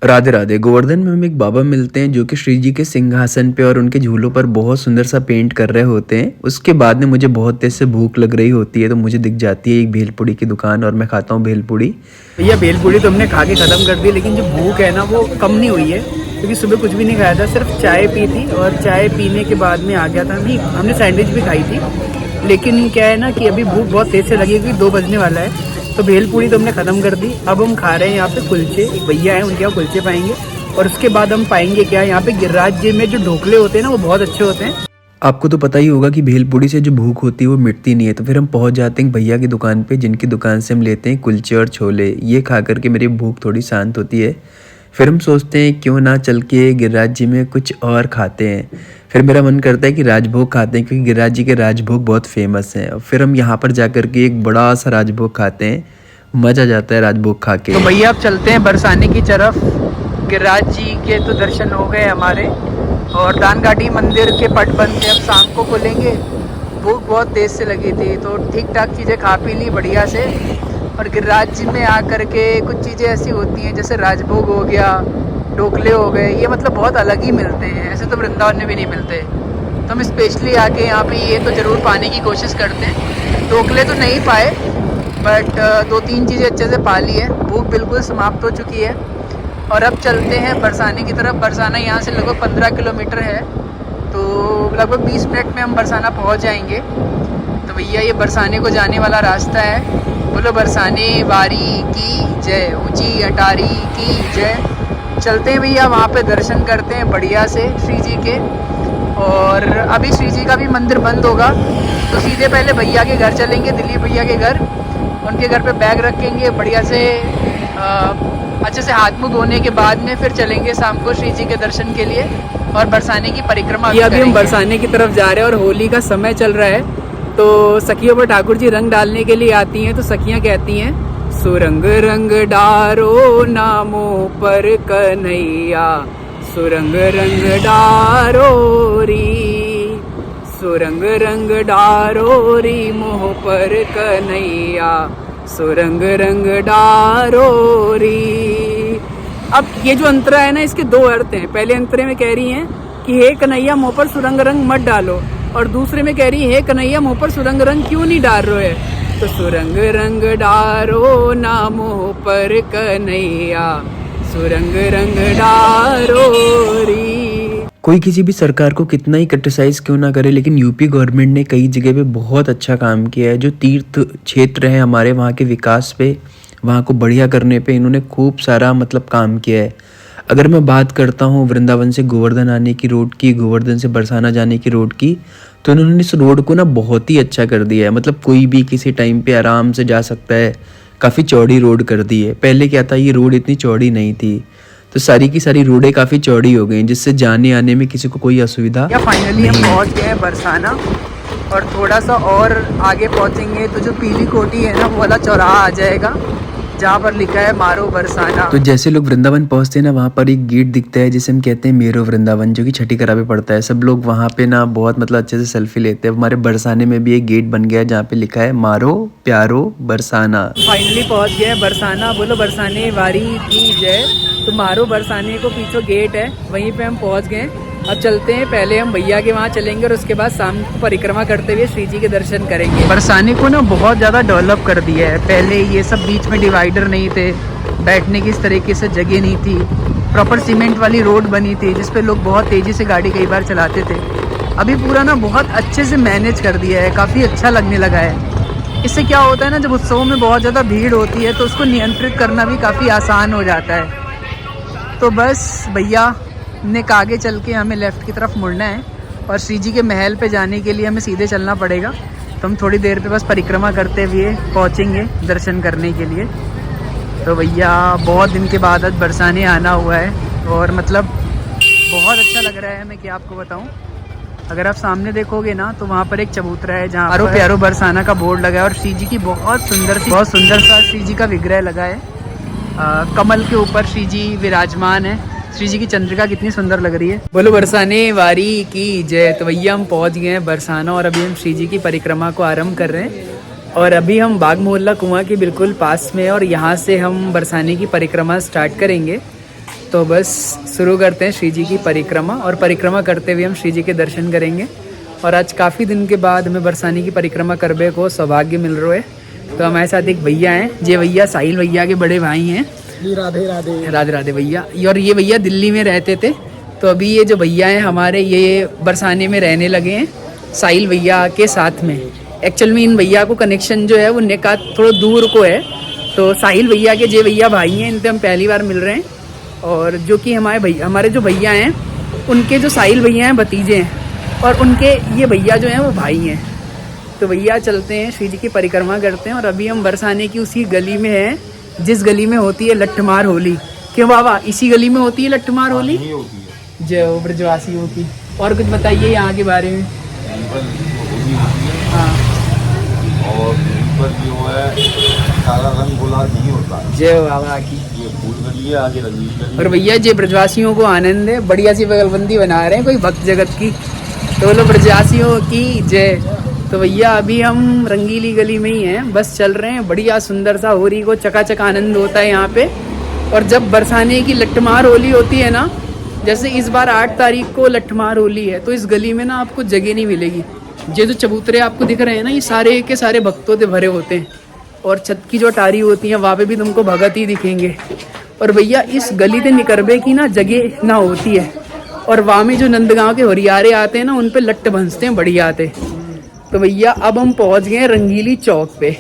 राधे राधे। गोवर्धन में हमें एक बाबा मिलते हैं जो कि श्री जी के सिंहासन पे और उनके झूलों पर बहुत सुंदर सा पेंट कर रहे होते हैं। उसके बाद में मुझे बहुत तेज से भूख लग रही होती है, तो मुझे दिख जाती है एक भेलपुड़ी की दुकान और मैं खाता हूँ भेलपुड़ी। भैया भेलपुड़ी तो हमने खा के ख़त्म कर दी, लेकिन जो भूख है ना वो कम नहीं हुई है, क्योंकि सुबह कुछ भी नहीं खाया था, सिर्फ चाय पी थी और चाय पीने के बाद में आ गया था। नहीं, हमने सैंडविच भी खाई थी, लेकिन क्या है ना कि अभी भूख बहुत तेज़ से लगी, क्योंकि 2 बजने वाला है। तो भेलपुड़ी तो हमने ख़त्म कर दी। अब हम खा रहे हैं यहाँ पे कुलचे। एक भैया हैं, उनके यहाँ कुलचे पाएंगे और उसके बाद हम पाएंगे क्या, यहाँ पे गिरिराज जी में जो ढोकले होते हैं ना वो बहुत अच्छे होते हैं। आपको तो पता ही होगा कि भेलपुड़ी से जो भूख होती है वो मिटती नहीं है, तो फिर हम पहुंच जाते हैं भैया की दुकान पे, जिनकी दुकान से हम लेते हैं कुलचे और छोले। ये खा करके मेरी भूख थोड़ी शांत होती है। फिर हम सोचते हैं क्यों ना चल के गिरिराज जी में कुछ और खाते हैं। फिर मेरा मन करता है कि राजभोग खाते हैं, क्योंकि गिरिराज जी के राजभोग बहुत फेमस हैं। फिर हम यहाँ पर जा कर के एक बड़ा सा राजभोग खाते हैं, मज़ा जाता है राजभोग खा के। तो भैया अब चलते हैं बरसाने की तरफ। गिरिराज जी के तो दर्शन हो गए हमारे, और दानघाटी मंदिर के पट बंद थे, अब शाम को खुलेंगे। भूख बहुत तेज़ से लगी थी, तो ठीक ठाक चीज़ें खा पी ली बढ़िया से। और गिरिराज जी में आकर के कुछ चीज़ें ऐसी होती हैं, जैसे राजभोग हो गया, ढोकले हो गए, ये मतलब बहुत अलग ही मिलते हैं, ऐसे तो वृंदावन में भी नहीं मिलते। तो हम स्पेशली आके यहाँ पे ये तो ज़रूर पाने की कोशिश करते हैं। ढोकले तो नहीं पाए, बट 2-3 चीज़ें अच्छे से पा ली है। भूख बिल्कुल समाप्त हो चुकी है और अब चलते हैं बरसाने की तरफ। बरसाना यहाँ से लगभग 15 किलोमीटर है, तो लगभग 20 मिनट में हम बरसाना पहुँच जाएंगे। तो भैया ये बरसाने को जाने वाला रास्ता है। बोलो बरसाने वारी की जय, ऊंची अटारी की जय। चलते हैं भैया, वहाँ पे दर्शन करते हैं बढ़िया से श्री जी के। और अभी श्री जी का भी मंदिर बंद होगा, तो सीधे पहले भैया के घर चलेंगे, दिलीप भैया के घर। उनके घर पे बैग रखेंगे बढ़िया से, अच्छे से हाथ मुँह धोने के बाद में फिर चलेंगे शाम को श्री जी के दर्शन के लिए और बरसाने की परिक्रमा। ये अभी हम बरसाने की तरफ जा रहे हैं और होली का समय चल रहा है, तो सखियों पर ठाकुर जी रंग डालने के लिए आती हैं। तो सखियाँ कहती हैं, सुरंग रंग डारो नामो पर कन्हैया, सुरंग रंग डारो री, सुरंग रंग डारो री मोह पर कन्हैया, सुरंग रंग डारो री। अब ये जो अंतरा है ना, इसके 2 अर्थ हैं। पहले अंतरे में कह रही हैं कि हे कन्हैया मुँह पर सुरंग रंग मत डालो, और दूसरे में कह रही है हे कन्हैया मुँह पर सुरंग रंग क्यों नहीं डाल रहे है। तो सुरंग रंग डारो ना मुँह पर कन्हैया, सुरंग रंग डारो री। कोई किसी भी सरकार को कितना ही क्रिटिसाइज क्यों ना करे, लेकिन यूपी गवर्नमेंट ने कई जगह पे बहुत अच्छा काम किया है। जो तीर्थ क्षेत्र है हमारे, वहाँ के विकास पे, वहाँ को बढ़िया करने पे इन्होंने खूब सारा मतलब काम किया है। अगर मैं बात करता हूँ वृंदावन से गोवर्धन आने की रोड की, गोवर्धन से बरसाना जाने की रोड की, तो इन्होंने इस रोड को ना बहुत ही अच्छा कर दिया है। मतलब कोई भी किसी टाइम पे आराम से जा सकता है। काफ़ी चौड़ी रोड कर दी है। पहले क्या था, ये रोड इतनी चौड़ी नहीं थी, तो सारी की सारी रोडें काफ़ी चौड़ी हो गई, जिससे जाने आने में किसी को कोई असुविधा। या फाइनली हम पहुँच गए हैं बरसाना, और थोड़ा सा और आगे पहुँचेंगे तो जो पीली कोठी है ना, वो वाला चौराहा आ जाएगा जहाँ पर लिखा है मारो बरसाना। तो जैसे लोग वृंदावन पहुंचते हैं ना, वहाँ पर एक गेट दिखता है जिसे हम कहते हैं मेरो वृंदावन, जो कि छठी करा पे पड़ता है। सब लोग वहाँ पे ना बहुत मतलब अच्छे से सेल्फी लेते हैं। हमारे बरसाने में भी एक गेट बन गया है जहाँ पे लिखा है मारो प्यारो बरसाना। फाइनली पहुँच गए बरसाना। बोलो बरसाने वारी की जय। तो मारो बरसाने को पीछे गेट है, वहीं पे हम पहुँच गए। अब चलते हैं, पहले हम भैया के वहाँ चलेंगे और उसके बाद शाम को परिक्रमा करते हुए श्री जी के दर्शन करेंगे। बरसाने को ना बहुत ज़्यादा डेवलप कर दिया है। पहले ये सब बीच में डिवाइडर नहीं थे, बैठने की इस तरीके से जगह नहीं थी, प्रॉपर सीमेंट वाली रोड बनी थी जिस पे लोग बहुत तेज़ी से गाड़ी कई बार चलाते थे। अभी पूरा ना बहुत अच्छे से मैनेज कर दिया है, काफ़ी अच्छा लगने लगा है। इससे क्या होता है ना, जब उत्सवों में बहुत ज़्यादा भीड़ होती है तो उसको नियंत्रित करना भी काफ़ी आसान हो जाता है। तो बस भैया ने आगे चल के हमें लेफ़्ट की तरफ मुड़ना है और श्री जी के महल पे जाने के लिए हमें सीधे चलना पड़ेगा। तो हम थोड़ी देर पे बस परिक्रमा करते हुए पहुँचेंगे दर्शन करने के लिए। तो भैया बहुत दिन के बाद आज बरसाने आना हुआ है और मतलब बहुत अच्छा लग रहा है हमें, क्या आपको बताऊँ। अगर आप सामने देखोगे ना तो वहाँ पर एक चबूतरा है जहाँ मारो प्यारो बरसाना का बोर्ड लगा है और श्री जी की बहुत सुंदर सा श्री जी का विग्रह लगा है। कमल के ऊपर श्री जी विराजमान है। श्री जी की चंद्रिका कितनी सुंदर लग रही है। बोलो बरसाने वारी की जय। तो भैया हम पहुंच गए हैं बरसाना और अभी हम श्री जी की परिक्रमा को आरंभ कर रहे हैं। और अभी हम बाग मोहल्ला कुआं के बिल्कुल पास में, और यहाँ से हम बरसाने की परिक्रमा स्टार्ट करेंगे। तो बस शुरू करते हैं श्री जी की परिक्रमा, और परिक्रमा करते हुए हम श्री जी के दर्शन करेंगे। और आज काफ़ी दिन के बाद हमें बरसाने की परिक्रमा करने को सौभाग्य मिल रहा है। तो हमारे साथ एक भैया हैं, ये भैया साहिल भैया के बड़े भाई हैं। राधे राधे। राधे राधे भैया। और ये भैया दिल्ली में रहते थे, तो अभी ये जो भैया हैं हमारे, ये बरसाने में रहने लगे हैं साहिल भैया के साथ में। एक्चुअल में इन भैया को कनेक्शन जो है वो निकात थोड़ा दूर को है। तो साहिल भैया के जे भैया भाई हैं, इनसे हम पहली बार मिल रहे हैं। और जो कि हमारे जो भैया हैं, उनके जो साहिल भैया हैं भतीजे हैं, और उनके ये भैया जो हैं वो भाई हैं। तो भैया चलते हैं श्री जी की परिक्रमा करते हैं। और अभी हम बरसाने की उसी गली में हैं जिस गली में होती है लट्ठमार होली। क्यों बाबा, इसी गली में होती है लट्ठमार होली? जय हो ब्रजवासियों की। और कुछ बताइए यहाँ के बारे में। हाँ, और पर जो है सारा रंग गुलाल नहीं होता। जय हो बाबा की। ये फूल गली है, आगे रंगीन गली। और भैया जी ब्रजवासियों को आनंद है, बढ़िया सी बगलबंदी बना रहे हैं कोई भक्त जगत की। तो बोलो ब्रजवासियों की जय। तो भैया अभी हम रंगीली गली में ही हैं, बस चल रहे हैं। बढ़िया सुंदर सा होली को चकाचक आनंद होता है यहाँ पे। और जब बरसाने की लट्ठमार होली होती है ना, जैसे इस बार 8 तारीख को लट्ठमार होली है, तो इस गली में ना आपको जगह नहीं मिलेगी। ये जो चबूतरे आपको दिख रहे हैं ना, ये सारे के सारे भक्तों से भरे होते हैं। और छत की जो टारी होती है वहाँ पे भी तुमको भगत ही दिखेंगे। और भैया इस गली से निकरबे की ना जगह ना होती है। और वहाँ में जो नंदगांव के हरियारे आते हैं ना, उन पे लट्ट बंसते हैं बढ़िया आते। तो भैया अब हम पहुँच गए रंगीली चौक पे।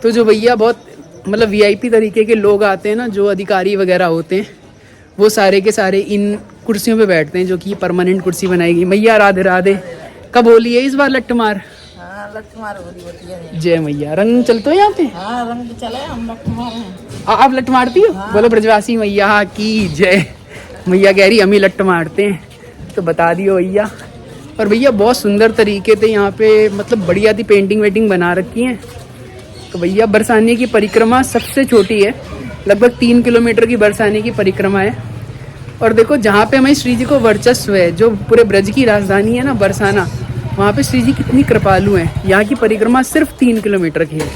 तो जो भैया बहुत मतलब VIP तरीके के लोग आते हैं ना, जो अधिकारी वगैरह होते हैं, वो सारे के सारे इन कुर्सियों पे बैठते हैं, जो कि परमानेंट कुर्सी बनाएगी। मैया राधे राधे। कब होली है इस बार लट्ठमार? हाँ, लट्ठमार होती है। जय मैया। रंग चलते हो यहाँ पे? हाँ, रंग चले, हम लट्ठमार हैं। आप लट्ठ मारती हो? हाँ। बोलो ब्रजवासी मैया की जय। मैया कह रही हम ही लट्ठ मारते हैं, तो बता दियो भैया। और भैया बहुत सुंदर तरीके से यहाँ पे मतलब बढ़िया थी पेंटिंग वेटिंग बना रखी है। तो भैया बरसाने की परिक्रमा सबसे छोटी है, लगभग 3 किलोमीटर की बरसाने की परिक्रमा है। और देखो जहाँ पे हमारे श्री जी को वर्चस्व है, जो पूरे ब्रज की राजधानी है ना बरसाना, वहाँ पे श्री जी कितनी कृपालु हैं। यहाँ की परिक्रमा सिर्फ 3 किलोमीटर की है।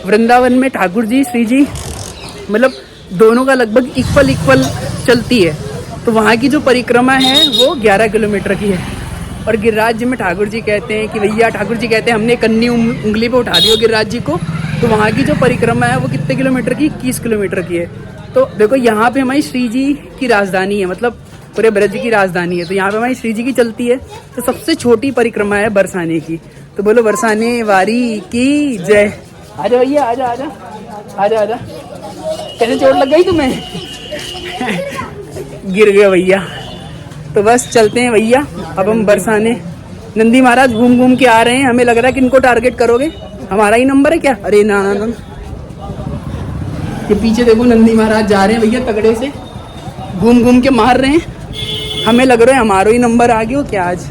वृंदावन में ठाकुर जी श्री जी मतलब दोनों का लगभग इक्वल चलती है। तो वहाँ की जो परिक्रमा है वो 11 किलोमीटर की है। और गिरिराज जी में ठाकुर जी कहते हैं कि भैया, ठाकुर जी कहते हैं हमने कन्नी उंगली पे उठा दियो गिरिराज जी को। तो वहाँ की जो परिक्रमा है वो कितने किलोमीटर की? 21 किलोमीटर की है। तो देखो यहाँ पे हमारी श्री जी की राजधानी है, मतलब पूरे ब्रज की राजधानी है। तो यहाँ पे हमारी श्री जी की चलती है। तो सबसे छोटी परिक्रमा है बरसाने की। तो बोलो बरसाने वारी की जय। आजा भैया, आजा आजा आजा आजा। कैसे चोट लग गई तुम्हें? गिर गया भैया। तो बस चलते हैं भैया। अब हम बरसाने नंदी महाराज घूम घूम के आ रहे हैं। हमें लग रहा है कि इनको टारगेट करोगे, हमारा ही नंबर है क्या? अरे ना ना ना, ये पीछे देखो नंदी महाराज जा रहे हैं भैया, तगड़े से घूम घूम के मार रहे हैं। हमें लग रहा है हमारा ही नंबर आ गया हो क्या आज।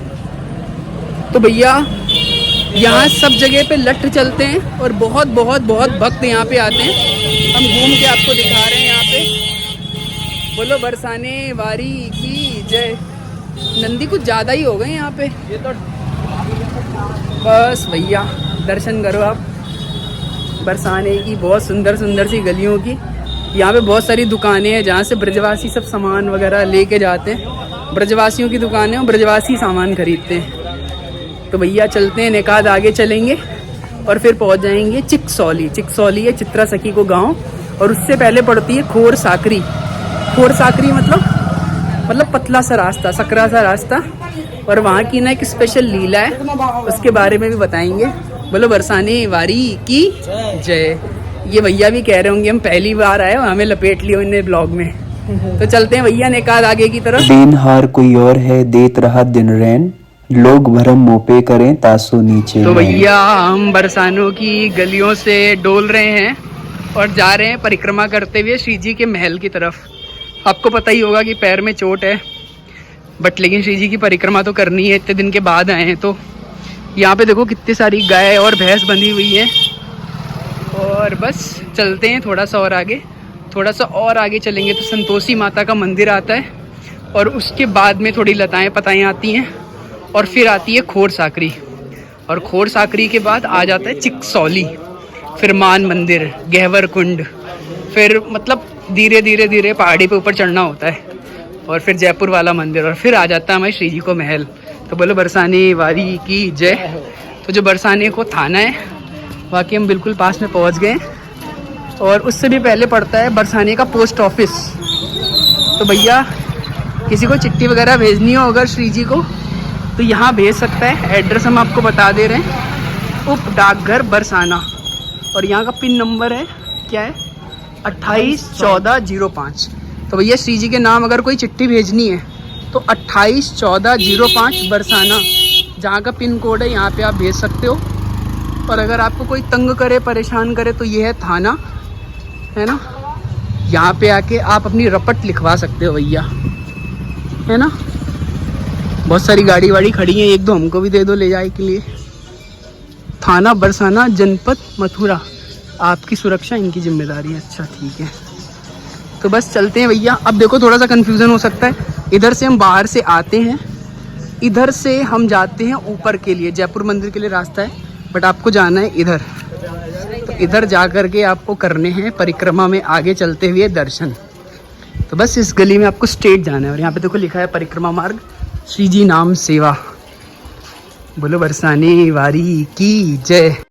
तो भैया यहाँ सब जगह पे लट्ठ चलते हैं और बहुत बहुत बहुत भक्त यहाँ पे आते हैं। हम घूम के आपको दिखा रहे हैं यहाँ पे। बोलो बरसाने वारी की जय। नंदी कुछ ज़्यादा ही हो गए यहाँ पे। ये तो बस भैया दर्शन करो आप बरसाने की बहुत सुंदर सुंदर सी गलियों की। यहाँ पे बहुत सारी दुकानें हैं जहाँ से ब्रजवासी सब सामान वगैरह लेके जाते हैं। ब्रजवासियों की दुकानें और ब्रजवासी सामान खरीदते हैं। तो भैया चलते हैं, निकाद आगे चलेंगे और फिर पहुँच जाएंगे चिकसौली। चिकसौली है चित्रा सखी को गाँव, और उससे पहले पड़ती है खोर साकरी। खोर साकरी मतलब पतला सा रास्ता, सकरा सा रास्ता। और वहाँ की ना एक स्पेशल लीला है, उसके बारे में भी बताएंगे। बोलो बरसाने वारी की जय। ये भैया भी कह रहे होंगे हम पहली बार आए और हमें लपेट लियो इन्हें ब्लॉग में। तो चलते हैं भैया निकाद आगे की तरफ। बेनहार कोई और है देत रहा दिन रैन, लोग भरम मोपे करें तासो नीचे। तो भैया हम बरसानों की गलियों से डोल रहे हैं और जा रहे हैं परिक्रमा करते हुए श्री जी के महल की तरफ। आपको पता ही होगा कि पैर में चोट है, बट लेकिन श्री जी की परिक्रमा तो करनी है, इतने दिन के बाद आए हैं। तो यहाँ पे देखो कितनी सारी गाय और भैंस बंधी हुई है। और बस चलते हैं थोड़ा सा और आगे चलेंगे तो संतोषी माता का मंदिर आता है। और उसके बाद में थोड़ी लताएं पताएं आती हैं और फिर आती है खोर साकरी। और खोर साकरी के बाद आ जाता है चिकसौली, फिर मान मंदिर, गहवर कुंड, फिर मतलब धीरे धीरे धीरे पहाड़ी पे ऊपर चढ़ना होता है और फिर जयपुर वाला मंदिर और फिर आ जाता है हमारे श्री जी को महल। तो बोलो बरसाने वारी की जय। तो जो बरसाने को थाना है बाकी हम बिल्कुल पास में पहुंच गए और उससे भी पहले पड़ता है बरसाने का पोस्ट ऑफिस। तो भैया किसी को चिट्ठी वगैरह भेजनी हो अगर श्री जी को तो यहाँ भेज सकता है। एड्रेस हम आपको बता दे रहे हैं, उप डाकघर बरसाना और यहाँ का पिन नंबर है क्या है 281405। तो भैया श्री जी के नाम अगर कोई चिट्ठी भेजनी है तो 281405 बरसाना जहाँ का पिन कोड है यहाँ पे आप भेज सकते हो। और अगर आपको कोई तंग करे परेशान करे तो ये है थाना, है ना, यहाँ पे आके आप अपनी रपट लिखवा सकते हो भैया, है ना। बहुत सारी गाड़ी वाड़ी खड़ी है, एक दो हमको भी दे दो ले जाए के लिए। थाना बरसाना जनपद मथुरा, आपकी सुरक्षा इनकी जिम्मेदारी है। अच्छा ठीक है, तो बस चलते हैं भैया। अब देखो थोड़ा सा कन्फ्यूज़न हो सकता है, इधर से हम बाहर से आते हैं, इधर से हम जाते हैं ऊपर के लिए, जयपुर मंदिर के लिए रास्ता है, बट आपको जाना है इधर। तो इधर जा कर के आपको करने हैं परिक्रमा में आगे चलते हुए दर्शन। तो बस इस गली में आपको स्ट्रेट जाना है और यहाँ पे देखो लिखा है परिक्रमा मार्ग श्री जी नाम सेवा। बोलो बरसाने वारी की जय।